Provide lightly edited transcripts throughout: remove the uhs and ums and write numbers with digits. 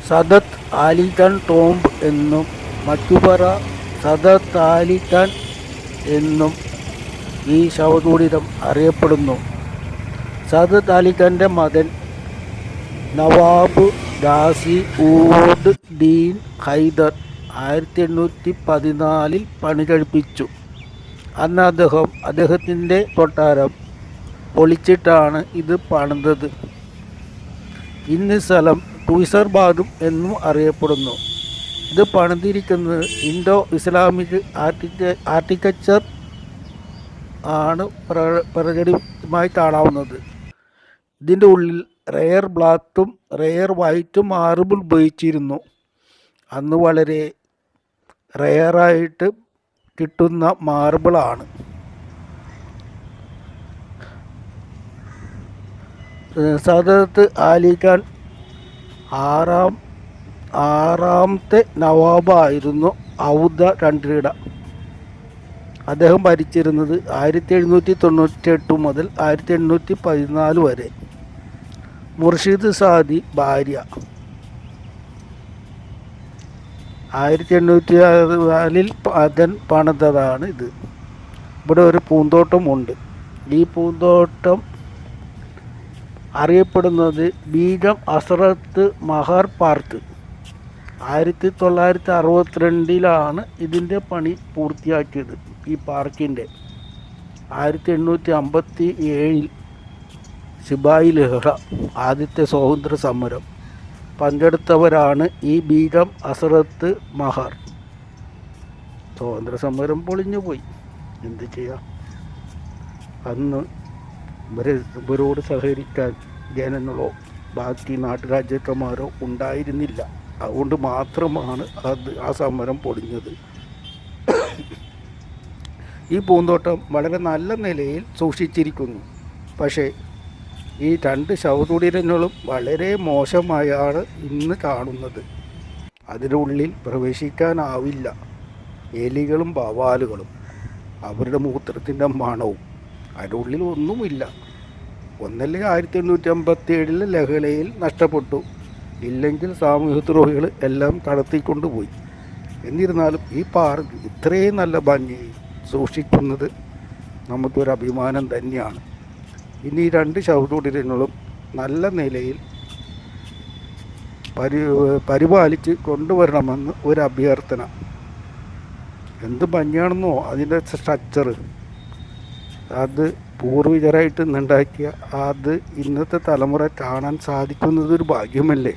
Sadath Ali Khan tomb എന്നും മറ്റുപറ സദത്ത് അലി ഖാൻ എന്നും ഈ ശവകുടീരം അറിയപ്പെടുന്നു. സദത്ത് അലി ഖാൻ്റെ മകൻ നവാബ് ഗാസി ഊദ് ദീൻ ഹൈദർ 1814 പണി കഴിപ്പിച്ചു. അന്ന് അദ്ദേഹത്തിൻ്റെ കൊട്ടാരം പൊളിച്ചിട്ടാണ് ഇത് പണിതത്. ഇന്ന് സ്ഥലം തുയ്സർബാദും എന്നും അറിയപ്പെടുന്നു. ഇത് പണിതിരിക്കുന്നത് ഇൻഡോ ഇസ്ലാമിക് ആർക്കിടെക്ചർ ആണ് പ്രകടമായി കാണാവുന്നത്. ഇതിൻ്റെ ഉള്ളിൽ റെയർ ബ്ലാക്കും റെയർ വൈറ്റും മാർബിൾ ഉപയോഗിച്ചിരുന്നു. അന്ന് വളരെ റെയറായിട്ട് കിട്ടുന്ന മാർബിളാണ്. സദത്ത് അലി ഖാൻ ആറാമത്തെ നവാബായിരുന്നു ഔധ രണ്ടിട. അദ്ദേഹം ഭരിച്ചിരുന്നത് 1798 മുതൽ 1814 വരെ. മുർഷിദ് സാദി ഭാര്യ 1804 മകൻ പണിതതാണ് ഇത്. ഇവിടെ ഒരു പൂന്തോട്ടമുണ്ട്. ഈ പൂന്തോട്ടം അറിയപ്പെടുന്നത് ബീഗം ഹസ്രത്ത് മഹർ പാർക്ക്. 1962 ഇതിൻ്റെ പണി പൂർത്തിയാക്കിയത്. ഈ പാർക്കിൻ്റെ 1857 സിപായി ലഹള, ആദ്യത്തെ സ്വാതന്ത്ര്യ സമരം പങ്കെടുത്തവരാണ് ഈ ബീഗം ഹസ്രത്ത് മഹർ. സ്വാതന്ത്ര്യ സമരം പൊളിഞ്ഞു പോയി, എന്ത് ചെയ്യാം. അന്ന് ഇവരോട് സഹകരിക്കാൻ ജനങ്ങളോ ബാക്കി നാട്ടുരാജ്യക്കാരോ ഉണ്ടായിരുന്നില്ല. അതുകൊണ്ട് മാത്രമാണ് ആ സമരം പൊളിഞ്ഞത്. ഈ പൂന്തോട്ടം വളരെ നല്ല നിലയിൽ സൂക്ഷിച്ചിരിക്കുന്നു. പക്ഷേ ഈ 2 ശവകുടീരങ്ങളും വളരെ മോശമായാണ് ഇന്ന് കാണുന്നത്. അതിനുള്ളിൽ പ്രവേശിക്കാനാവില്ല. എലികളും വവ്വാലുകളും അവരുടെ മൂത്രത്തിൻ്റെ മണവും. അതിനുള്ളിൽ ഒന്നുമില്ല. ഒന്നല്ലെങ്കിൽ 1857 ലഹളയിൽ നഷ്ടപ്പെട്ടു, ഇല്ലെങ്കിൽ സാമൂഹ്യദ്രോഹികൾ എല്ലാം കടത്തിക്കൊണ്ടുപോയി. എന്നിരുന്നാലും ഈ പാർക്ക് ഇത്രയും നല്ല ഭംഗിയിൽ സൂക്ഷിക്കുന്നത് നമുക്കൊരു അഭിമാനം തന്നെയാണ്. ഇനി 2 ശവകുടീരങ്ങളും നല്ല നിലയിൽ പരിപാലിച്ച് കൊണ്ടുവരണമെന്ന് ഒരു അഭ്യർത്ഥന. എന്ത് ഭംഗിയാണെന്നോ അതിൻ്റെ സ്ട്രക്ചർ. അത് പൂർവികരായിട്ട് ഉണ്ടാക്കിയ അത് ഇന്നത്തെ തലമുറ കാണാൻ സാധിക്കുന്നത് ഒരു ഭാഗ്യമല്ലേ.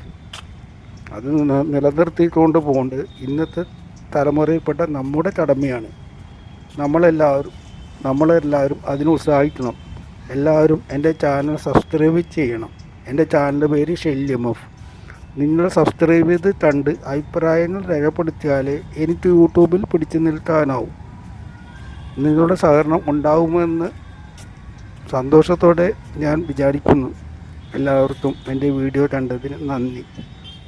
അത് നിലനിർത്തിക്കൊണ്ട് പോകേണ്ടത് ഇന്നത്തെ തലമുറയിൽപ്പെട്ട നമ്മുടെ കടമയാണ്. നമ്മളെല്ലാവരും അതിന് ഉത്സാഹിക്കണം. എല്ലാവരും എൻ്റെ ചാനൽ സബ്സ്ക്രൈബ് ചെയ്യണം. എൻ്റെ ചാനലിൻ്റെ പേര് ഷെല്യമഫ്. നിങ്ങൾ സബ്സ്ക്രൈബ് ചെയ്ത് കണ്ട് അഭിപ്രായങ്ങൾ രേഖപ്പെടുത്തിയാലേ എനിക്ക് യൂട്യൂബിൽ പിടിച്ചു നിൽക്കാനാവും. നിങ്ങളുടെ സഹകരണം ഉണ്ടാകുമെന്ന് സന്തോഷത്തോടെ ഞാൻ വിചാരിക്കുന്നു. എല്ലാവർക്കും എൻ്റെ വീഡിയോ കണ്ടതിന് നന്ദി.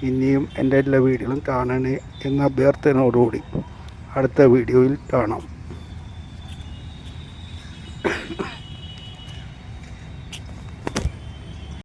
ഇനിയും എൻ്റെ എല്ലാ വീഡിയോകളും കാണണേ എന്ന അഭ്യർത്ഥനയോടുകൂടി അടുത്ത വീഡിയോയിൽ കാണാം.